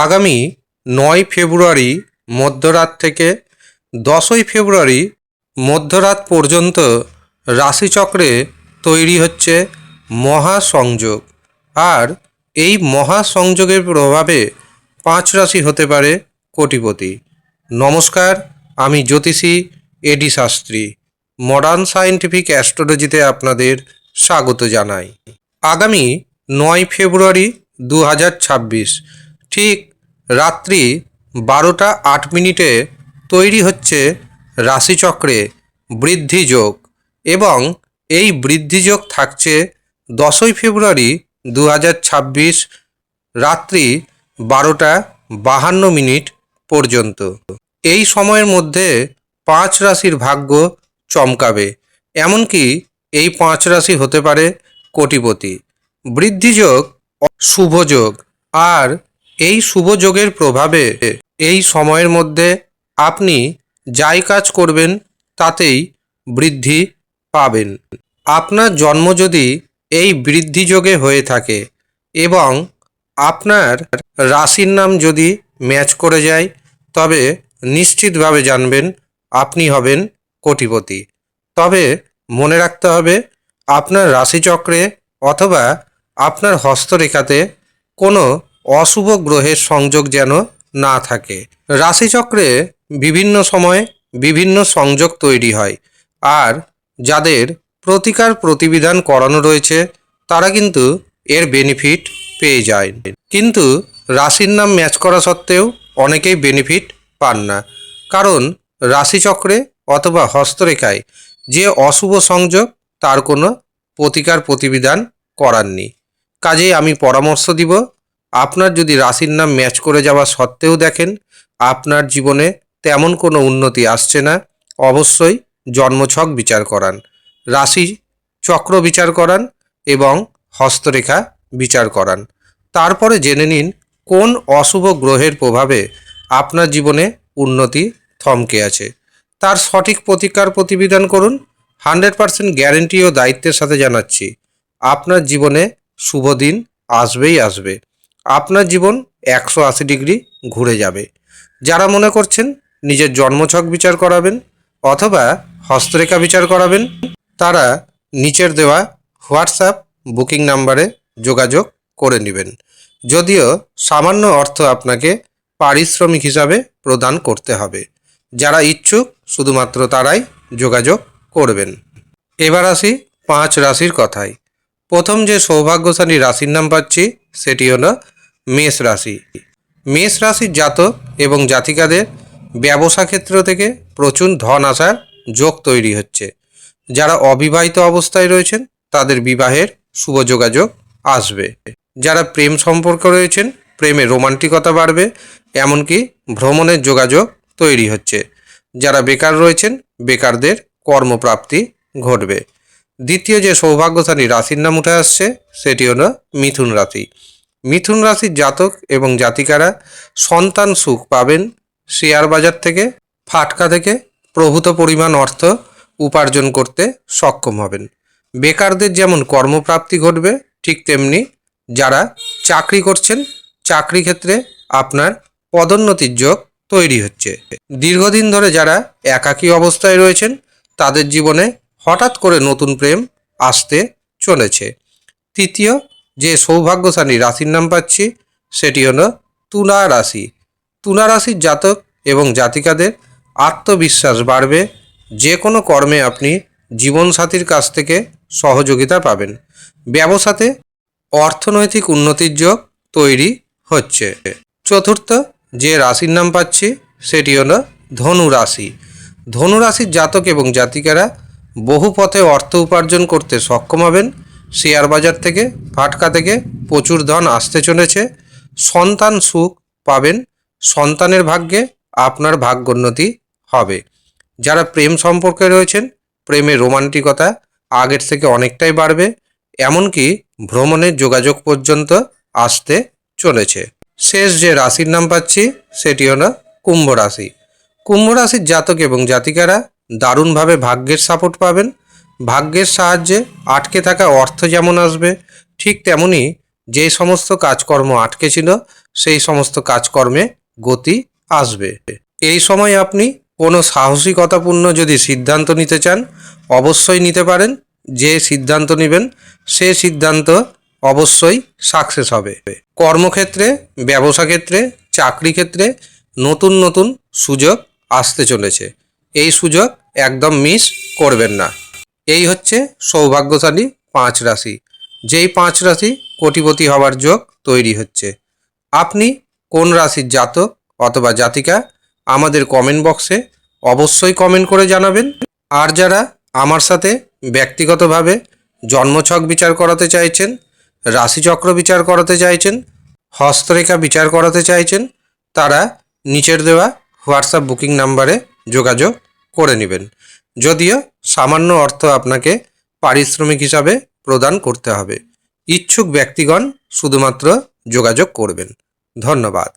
আগামী ৯ ফেব্রুয়ারি মধ্যরাত থেকে ১০ই ফেব্রুয়ারি মধ্যরাত পর্যন্ত রাশিচক্রে তৈরি হচ্ছে মহাসংযোগ। আর এই মহাসংযোগের প্রভাবে ৫ রাশি হতে পারে কোটিপতি। নমস্কার, আমি জ্যোতিষী এডি শাস্ত্রী। মডার্ন সায়েন্টিফিক অ্যাস্ট্রোলজিতে আপনাদের স্বাগত জানাই। আগামী ৯ ফেব্রুয়ারি ২০২৬ ঠিক রাত্রি ১২টা ৮ মিনিটে তৈরি হচ্ছে রাশিচক্রে বৃদ্ধিযোগ, এবং এই বৃদ্ধিযোগ থাকছে ১০ই ফেব্রুয়ারি ২০২৬ রাত্রি ১২টা ৫২ মিনিট পর্যন্ত। এই সময়ের মধ্যে ৫ রাশির ভাগ্য চমকাবে, এমনকি এই ৫ রাশি হতে পারে কোটিপতি। বৃদ্ধিযোগ শুভযোগ, আর এই শুভযোগের প্রভাবে এই সময়ের মধ্যে আপনি যাই কাজ করবেন তাতেই বৃদ্ধি পাবেন। আপনার জন্ম যদি এই বৃদ্ধিযোগে হয়ে থাকে এবং আপনার রাশির নাম যদি ম্যাচ করে যায়, তবে নিশ্চিতভাবে জানবেন আপনি হবেন কোটিপতি। তবে মনে রাখতে হবে, আপনার রাশিচক্রে অথবা আপনার হস্তরেখাতে কোনো অশুভ গ্রহের সংযোগ যেন না থাকে। রাশিচক্রে বিভিন্ন সময় বিভিন্ন সংযোগ তৈরি হয়, আর যাদের প্রতিকার প্রতিবিধান করানো রয়েছে তারা কিন্তু এর বেনিফিট পেয়ে যায়। কিন্তু রাশির নাম ম্যাচ করা সত্ত্বেও অনেকেই বেনিফিট পান না, কারণ রাশিচক্রে অথবা হস্তরেখায় যে অশুভ সংযোগ তার কোনো প্রতিকার প্রতিবিধান করার নেই। কাজেই আমি পরামর্শ দিব, আপনার যদি রাশির নাম ম্যাচ করে যাওয়া সত্ত্বেও দেখেন আপনার জীবনে তেমন কোনো উন্নতি আসছে না, অবশ্যই জন্মছক বিচার করান, রাশি চক্র বিচার করান এবং হস্তরেখা বিচার করান। তারপরে জেনে নিন কোন অশুভ গ্রহের প্রভাবে আপনার জীবনে উন্নতি থমকে আছে, তার সঠিক প্রতিকার প্রতিবিধান করুন। 100% গ্যারেন্টি ও দায়িত্বের সাথে জানাচ্ছি, আপনার জীবনে শুভ দিন আসবেই আসবে। আপনার জীবন 180 ডিগ্রি ঘুরে যাবে। যারা মনে করছেন নিজের জন্মছক বিচার করাবেন অথবা হস্তরেখা বিচার করাবেন, তারা নিচের দেওয়া হোয়াটসঅ্যাপ বুকিং নাম্বারে যোগাযোগ করে নেবেন। যদিও সামান্য অর্থ আপনাকে পারিশ্রমিক হিসাবে প্রদান করতে হবে। যারা ইচ্ছুক শুধুমাত্র তারাই যোগাযোগ করবেন। এবার আসি ৫ রাশির কথায়। প্রথম যে সৌভাগ্যশালী রাশির নাম পাচ্ছি সেটি হলো মেষ রাশি। মেষ রাশির জাতক এবং জাতিকাদের ব্যবসা ক্ষেত্র থেকে প্রচুর ধন আসার যোগ তৈরি হচ্ছে। যারা অবিবাহিত অবস্থায় রয়েছেন তাদের বিবাহের শুভ যোগাযোগ আসবে। যারা প্রেম সম্পর্ক রয়েছেন প্রেমে রোমান্টিকতা বাড়বে, এমনকি ভ্রমণের যোগাযোগ তৈরি হচ্ছে। যারা বেকার রয়েছেন বেকারদের কর্মপ্রাপ্তি ঘটবে। দ্বিতীয় যে সৌভাগ্যশালী রাশির নাম উঠে আসছে সেটি হলো মিথুন রাশি। মিথুন রাশির জাতক এবং জাতিকারা সন্তান সুখ পাবেন। শেয়ার বাজার থেকে ফাটকা থেকে প্রভূত পরিমাণ অর্থ উপার্জন করতে সক্ষম হবেন। বেকারদের যেমন কর্মপ্রাপ্তি ঘটবে, ঠিক তেমনি যারা চাকরি করছেন চাকরি ক্ষেত্রে আপনার পদোন্নতির যোগ তৈরি হচ্ছে। দীর্ঘদিন ধরে যারা একাকী অবস্থায় রয়েছেন তাদের জীবনে হঠাৎ করে নতুন প্রেম আসতে চলেছে। তৃতীয় যে সৌভাগ্যশালী রাশির নাম পাচ্ছি সেটি হলো তুলা রাশি। তুলা রাশির জাতক এবং জাতিকাদের আত্মবিশ্বাস বাড়বে। যে কোনো কর্মে আপনি জীবনসাথীর কাছ থেকে সহযোগিতা পাবেন। ব্যবসাতে অর্থনৈতিক উন্নতির যোগ তৈরি হচ্ছে। চতুর্থ যে রাশির নাম পাচ্ছি সেটি হলো ধনু রাশি। ধনু রাশির জাতক এবং জাতিকারা বহু পথে অর্থ উপার্জন করতে সক্ষম হবেন। শেয়ার বাজার থেকে ফাটকা থেকে প্রচুর ধন আসতে চলেছে। সন্তান সুখ পাবেন। সন্তানের ভাগ্যে আপনার ভাগ্যোন্নতি হবে। যারা প্রেম সম্পর্কে রয়েছেন প্রেমের রোমান্টিকতা আগের থেকে অনেকটাই বাড়বে, এমনকি ভ্রমণের যোগাযোগ পর্যন্ত আসতে চলেছে। শেষ যে রাশির নাম পাচ্ছি সেটি হলো কুম্ভ রাশি। কুম্ভ রাশির জাতক এবং জাতিকারা দারুণভাবে ভাগ্যের সাপোর্ট পাবেন। ভাগ্যের সাহায্যে আটকে থাকা অর্থ যেমন আসবে, ঠিক তেমনি যে সমস্ত কাজকর্ম আটকে ছিল সেই সমস্ত কাজকর্মে গতি আসবে। এই সময় আপনি কোনো সাহসিকতাপূর্ণ যদি সিদ্ধান্ত নিতে চান অবশ্যই নিতে পারেন। যে সিদ্ধান্ত নেবেন সে সিদ্ধান্ত অবশ্যই সাকসেস হবে। কর্মক্ষেত্রে, ব্যবসা ক্ষেত্রে, চাকরি ক্ষেত্রে নতুন নতুন সুযোগ আসতে চলেছে। এই সুযোগ একদম মিস করবেন না। এই হচ্ছে সৌভাগ্যশালী 5 রাশি। যেই 5 রাশি কোটিপতি হওয়ার যোগ তৈরি হচ্ছে। আপনি কোন রাশির জাতক অথবা জাতিকা আমাদের কমেন্ট বক্সে অবশ্যই কমেন্ট করে জানাবেন। আর যারা আমার সাথে ব্যক্তিগতভাবে জন্মছক বিচার করাতে চাইছেন, রাশিচক্র বিচার করাতে চাইছেন, হস্তরেখা বিচার করাতে চাইছেন, তারা নিচের দেওয়া হোয়াটসঅ্যাপ বুকিং নাম্বারে যোগাযোগ করে নেবেন। যদিও সামান্য অর্থ আপনাকে পারিশ্রমিক হিসাবে প্রদান করতে হবে। ইচ্ছুক ব্যক্তিগণ শুধুমাত্র যোগাযোগ করবেন। ধন্যবাদ।